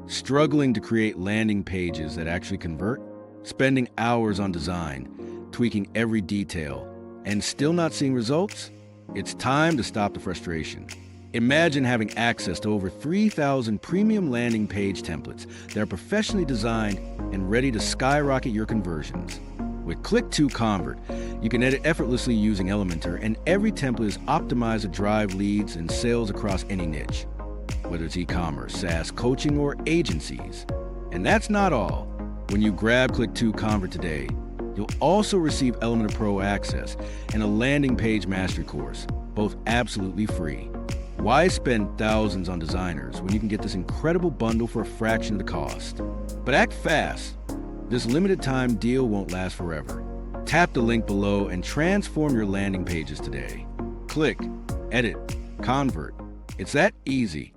Struggling to create landing pages that actually convert? Spending hours on design, tweaking every detail, and still not seeing results? It's time to stop the frustration. Imagine having access to over 3,000 premium landing page templates that are professionally designed and ready to skyrocket your conversions. With Click2Convert, you can edit effortlessly using Elementor, and every template is optimized to drive leads and sales across any niche, whether it's e-commerce, SaaS, coaching, or agencies. And that's not all. When you grab Click2Convert today, you'll also receive Elementor Pro access and a landing page mastery course, both absolutely free. Why spend thousands on designers when you can get this incredible bundle for a fraction of the cost? But act fast. This limited time deal won't last forever. Tap the link below and transform your landing pages today. Click, edit, convert. It's that easy.